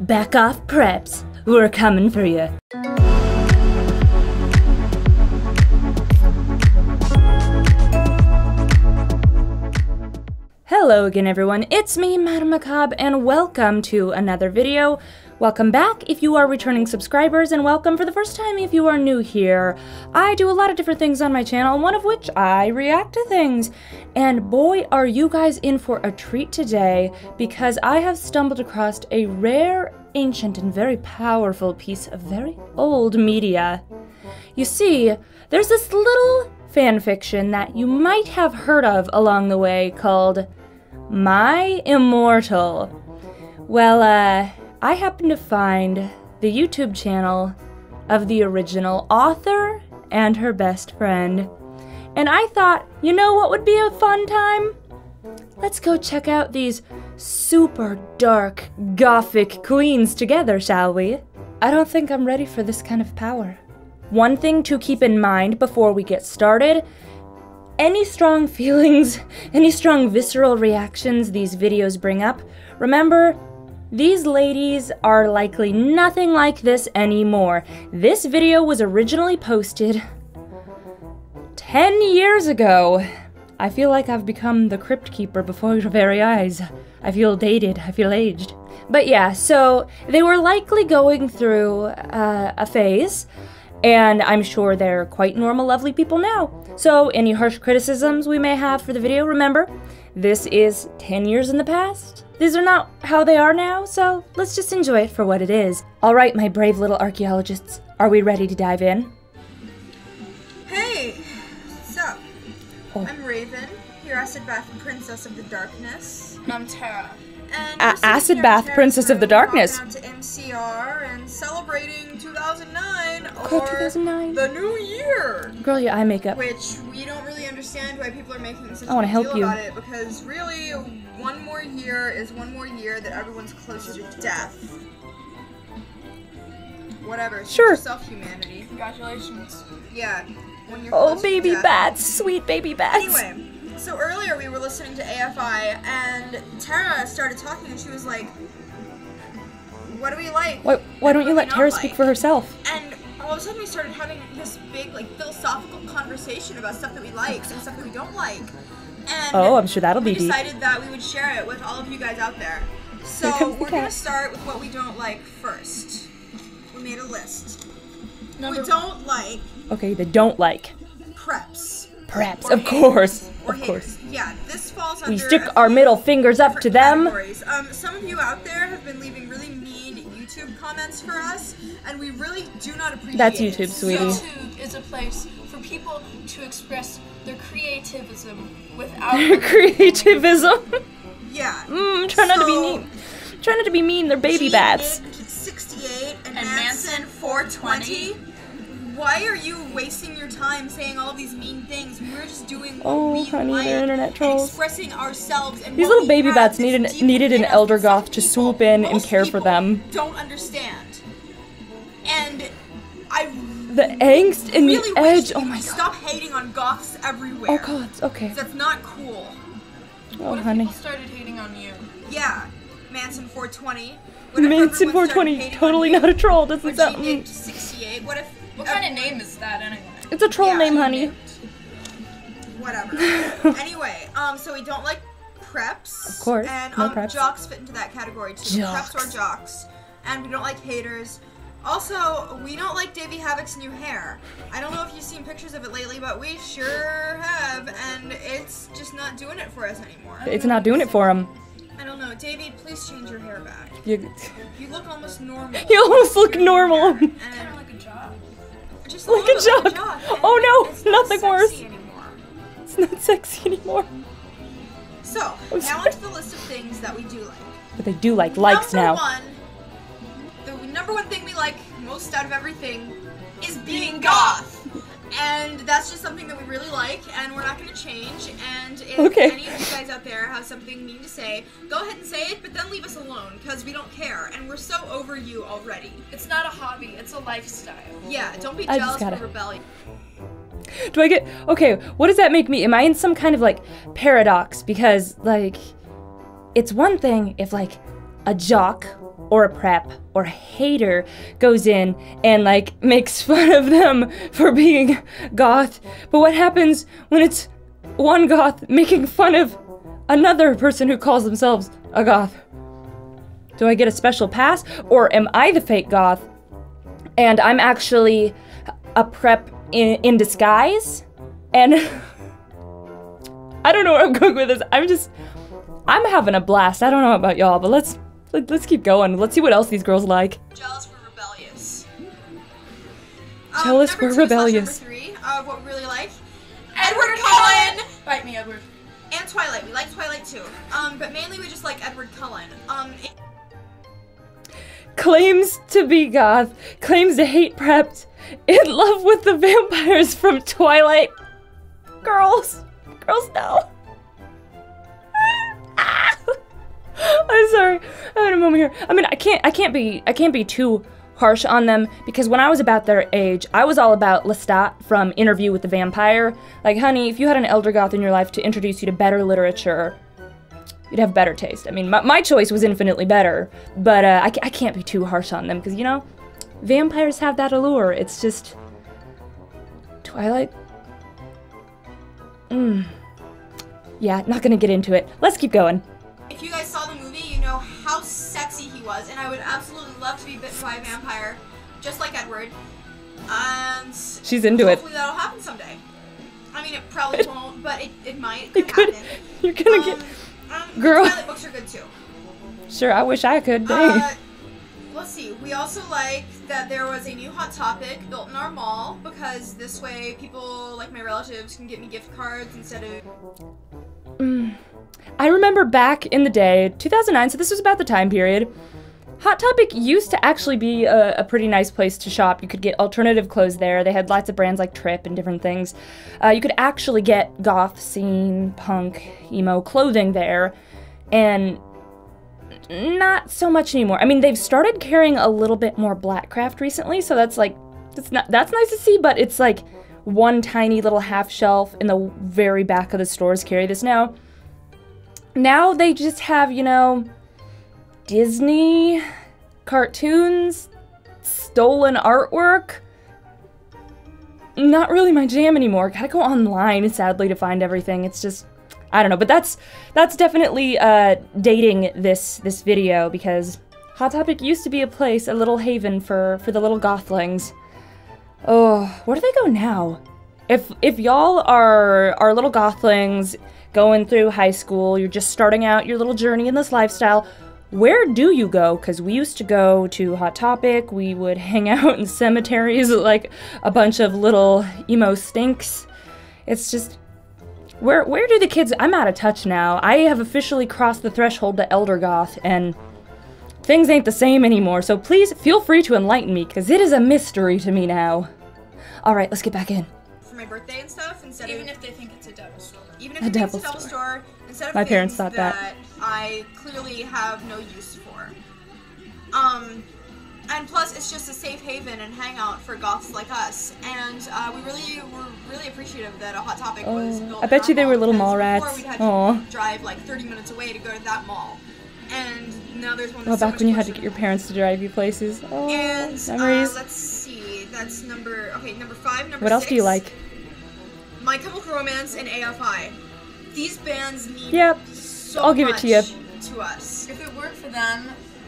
back off preps. We're coming for you. Hello again everyone, it's me, MadameMacabre, and welcome to another video. Welcome back if you are returning subscribers, and welcome for the first time if you are new here. I do a lot of different things on my channel, one of which I react to things. And boy, are you guys in for a treat today, because I have stumbled across a rare, ancient, and very powerful piece of very old media. You see, there's this little fanfiction that you might have heard of along the way called My Immortal. Well, I happened to find the YouTube channel of the original author and her best friend. And I thought, you know what would be a fun time? Let's go check out these super dark, gothic queens together, shall we? I don't think I'm ready for this kind of power. One thing to keep in mind before we get started: any strong feelings, any strong visceral reactions these videos bring up, remember, these ladies are likely nothing like this anymore. This video was originally posted 10 years ago. I feel like I've become the crypt keeper before your very eyes. I feel dated, I feel aged. But yeah, so they were likely going through a phase, and I'm sure they're quite normal, lovely people now. So any harsh criticisms we may have for the video, remember, this is 10 years in the past. These are not how they are now, so let's just enjoy it for what it is. Alright, my brave little archaeologists, are we ready to dive in? Hey! What's up? Oh. I'm Raven, your Acid Bath Princess of the Darkness. And I'm Tara. And Acid Bath Princess of the Darkness. To MCR and celebrating 2009 Girl, or 2009. The new year. Girl, your eye makeup. Which we don't really understand why people are making such I want a to help deal you about it, because really one more year is one more year that everyone's closer to death. Whatever. Sure. Yourself, humanity. Congratulations. Yeah. When you're Oh, closer baby to death. bats, sweet baby bats. Anyway. So earlier we were listening to AFI, and Tara started talking, and she was like, what do we like? Why don't you let Tara speak for herself? And all of a sudden we started having this big, like, philosophical conversation about stuff that we like and stuff that we don't like. And oh, I'm sure that'll be deep. We decided that we would share it with all of you guys out there. So we're going to start with what we don't like first. We made a list. We don't like... Okay, they don't like. Preps. Preps, of course. Of course. Yeah, this falls under... We stick our middle fingers up to them. Categories. Some of you out there have been leaving really mean YouTube comments for us, and we really do not appreciate That's YouTube, sweetie. YouTube is a place for people to express their creativism without... Creativism? Yeah. Try not to be mean. Try not to be mean, they're baby bats. 68 and Manson 420. Why are you wasting your time saying all of these mean things? We're just doing what we honey, like they're internet trolls. and expressing ourselves. And These little baby bats needed an elder goth to swoop in and care for them. Don't understand. And the angst and really the edge. Oh my god. Stop hating on goths everywhere. Oh god. Okay. That's not cool. Oh what if honey. people started hating on you? Yeah. Manson 420. Manson 420. Totally not a troll. Doesn't sound. 68. What kind of name is that anyway? It's a troll name, honey. Whatever. Anyway, so we don't like preps. Of course. And no preps. jocks fit into that category too. Jocks. Preps or jocks. And we don't like haters. Also, we don't like Davey Havok's new hair. I don't know if you've seen pictures of it lately, but we sure have, and it's just not doing it for us anymore. It's not doing it for him. I don't know. Davey, please change your hair back. You look almost normal. You almost look normal. And Kind of like a jock. just like a jock. Oh no, nothing worse. Anymore. It's not sexy anymore. So, now onto the list of things that we do like. But they do like likes now. The number one thing we like most out of everything is being goth. And that's just something that we really like, and we're not going to change. And if any of you guys out there have something mean to say, go ahead and say it, but then leave us alone, because we don't care, and we're so over you already. It's not a hobby, it's a lifestyle. Yeah, don't be jealous or rebellious. Do I get... Okay, what does that make me? Am I in some kind of, like, paradox? Because, like, it's one thing if, like, a jock or a prep or a hater goes in and like makes fun of them for being goth. But what happens when it's one goth making fun of another person who calls themselves a goth? Do I get a special pass, or am I the fake goth and I'm actually a prep in disguise? And I don't know where I'm going with this. I'm having a blast. I don't know about y'all, but let's keep going. Let's see what else these girls like. Jealous, we're rebellious. Jealous, we're rebellious. Number 3 of what we really like. Edward Cullen! Bite me, Edward. And Twilight. We like Twilight too. But mainly we just like Edward Cullen. Claims to be goth, claims to hate prepped, in love with the vampires from Twilight. Girls, no. I'm sorry, I had a moment here. I mean, I can't be too harsh on them, because when I was about their age, I was all about Lestat from Interview with the Vampire. Like, honey, if you had an elder goth in your life to introduce you to better literature, you'd have better taste. I mean, my choice was infinitely better, but I can't be too harsh on them, because, you know, vampires have that allure. It's just... Twilight? Yeah, not gonna get into it. Let's keep going. If you guys saw the movie, you know how sexy he was, and I would absolutely love to be bitten by a vampire, just like Edward. And she's into it. Hopefully that'll happen someday. I mean, it probably won't, but it might. It could happen. You're gonna get... Girl. The Twilight books are good too. Sure, I wish I could. Dang. Let's see. We also like that there was a new Hot Topic built in our mall, because this way people, like my relatives, can get me gift cards instead of... I remember back in the day, 2009, so this was about the time period, Hot Topic used to actually be a pretty nice place to shop. You could get alternative clothes there. They had lots of brands like Trip and different things. You could actually get goth, scene, punk, emo clothing there, and not so much anymore. I mean, they've started carrying a little bit more black craft recently, so that's nice to see, but it's like one tiny little half shelf in the very back of the stores carry this now. Now they just have, you know, Disney cartoons, stolen artwork. Not really my jam anymore. Gotta go online, sadly, to find everything. It's just, I don't know. But that's definitely dating this video, because Hot Topic used to be a place, a little haven for the little gothlings. Oh, where do they go now? If y'all are little gothlings going through high school, you're just starting out your little journey in this lifestyle, where do you go? Because we used to go to Hot Topic, we would hang out in cemeteries like a bunch of little emo stinks. It's just, where do the kids, I'm out of touch now. I have officially crossed the threshold to Elder Goth, and things ain't the same anymore, so please feel free to enlighten me, because it is a mystery to me now. Alright, let's get back in. For my birthday and stuff, Even if they think it's a devil store. Even if they think it's a devil store, instead of my parents things thought that I clearly have no use for. And plus, it's just a safe haven and hangout for goths like us. And we were really appreciative that a Hot Topic was built. I bet you they were little mall rats. Before we'd had to drive like 30 minutes away to go to that mall. And now there's one that's back when you had to get your parents to drive you places. Oh, and, memories. Let's see. That's number 5. Number 6. What else do you like? My Chemical Romance and AFI. These bands mean so I'll give it to you. To us. If it worked for them.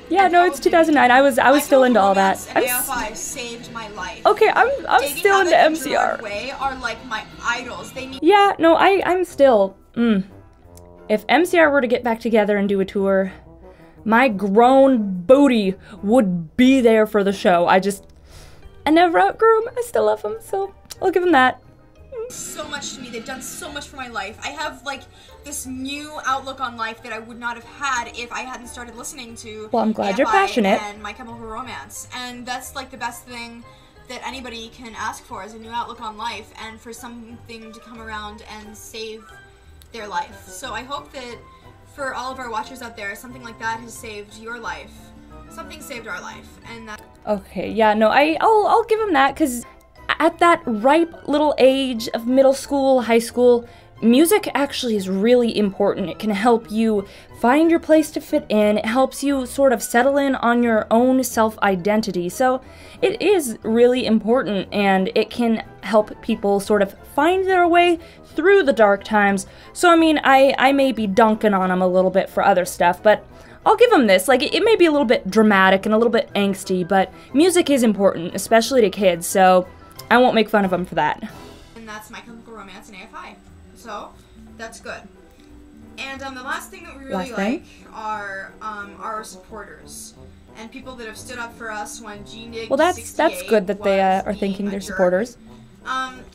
Yeah, no, it's 2009. I was still into all that. And AFI saved my life. Okay, I'm still into MCR. Way are like my idols. They need. Yeah, no, I'm still. If MCR were to get back together and do a tour, my grown booty would be there for the show. I never outgrew them. I still love them, so I'll give them that. So much to me. They've done so much for my life. I have like this new outlook on life that I would not have had if I hadn't started listening to. Well, I'm glad you're passionate. And My Chemical Romance, and that's like the best thing that anybody can ask for, is a new outlook on life, and for something to come around and save their life. So I hope that for all of our watchers out there, something like that has saved your life. Something saved our life, and that. Okay, yeah, no, I'll give them that, because at that ripe little age of middle school, high school, music actually is really important. It can help you find your place to fit in. It helps you sort of settle in on your own self-identity. So it is really important, and it can help people sort of find their way through the dark times. So I mean, I may be dunking on them a little bit for other stuff, but I'll give them this. Like, it may be a little bit dramatic and a little bit angsty, but music is important, especially to kids, so I won't make fun of them for that. And that's My Chemical Romance and AFI. So, that's good. And the last thing that we really like are our supporters. And people that have stood up for us when GNIG. Well, that's good that they are thinking they're supporters.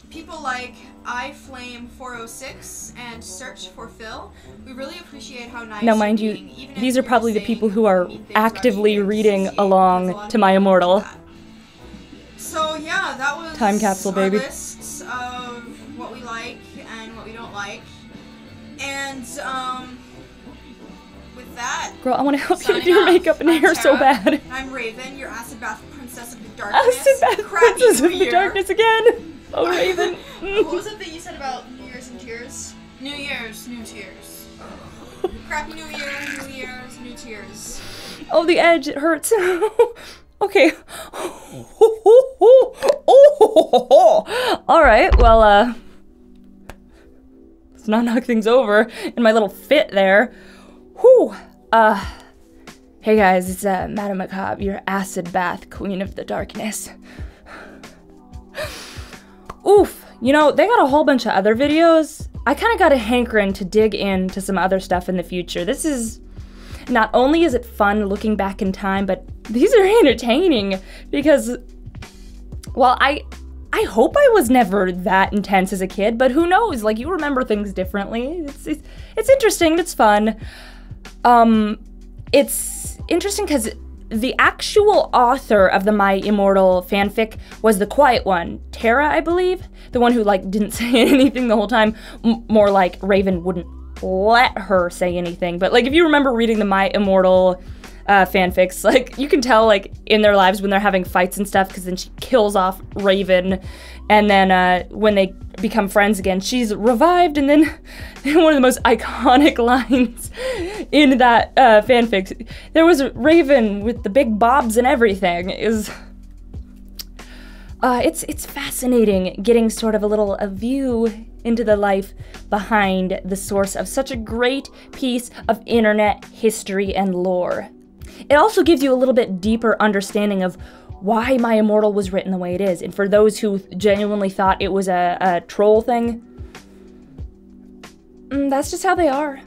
People like iFlame406 and Search for Phil. We really appreciate how nice. Now, mind you, these are probably the people who are actively reading along to My Immortal. So yeah, that was time capsule, baby. Our lists of what we like and what we don't like, and with that, girl, I want to help you with your makeup and hair so bad. I'm Raven, your acid bath princess of the darkness. Acid bath princess of the darkness again. Oh, Raven. What was it that you said about New Year's and tears? New Year's, new tears. Crappy New Year, New Year's, new tears. Oh, the edge, it hurts. Okay. Alright, well, let's not knock things over in my little fit there. Whew. Hey guys, it's MadameMacabre, your acid bath queen of the darkness. Oof. You know, they got a whole bunch of other videos. I kind of got a hankering to dig into some other stuff in the future. This is... Not only is it fun looking back in time, but these are entertaining because, well, I hope I was never that intense as a kid, but who knows? Like, you remember things differently. It's interesting. It's fun. It's interesting because the actual author of the My Immortal fanfic was the quiet one, Tara, I believe, the one who like didn't say anything the whole time. More like Raven wouldn't let her say anything. But like, if you remember reading the My Immortal fanfics, like, you can tell like in their lives when they're having fights and stuff, because then she kills off Raven, and then when they become friends again, she's revived. And then one of the most iconic lines in that fanfic, there was Raven with the big bobs and everything, is it's fascinating getting sort of a view into the life behind the source of such a great piece of internet history and lore. It also gives you a little bit deeper understanding of why My Immortal was written the way it is, and for those who genuinely thought it was a troll thing, that's just how they are.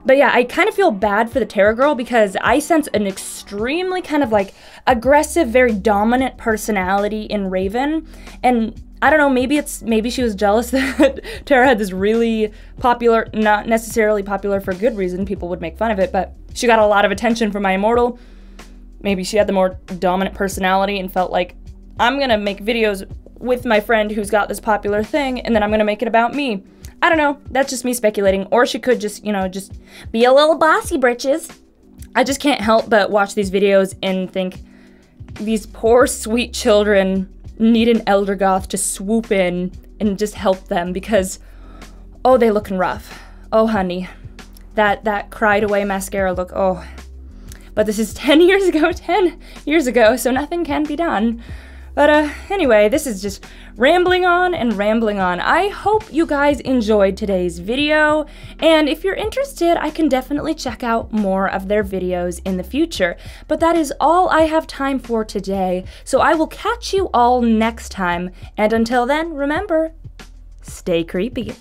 But yeah, I kind of feel bad for the Terra girl because I sense an extremely kind of like aggressive, very dominant personality in Raven, and I don't know, maybe she was jealous that Tara had this really popular, not necessarily popular for good reason, people would make fun of it, but she got a lot of attention from My Immortal. Maybe she had the more dominant personality and felt like, I'm gonna make videos with my friend who's got this popular thing, and then I'm gonna make it about me. I don't know, that's just me speculating. Or she could just, you know, just be a little bossy britches. I just can't help but watch these videos and think, these poor sweet children need an elder goth to swoop in and just help them because, oh, they looking rough. Oh, honey. That cried away mascara look, oh. But this is 10 years ago, so nothing can be done. But anyway, this is just rambling on and rambling on. I hope you guys enjoyed today's video, and if you're interested, I can definitely check out more of their videos in the future. But that is all I have time for today, so I will catch you all next time, and until then, remember, stay creepy.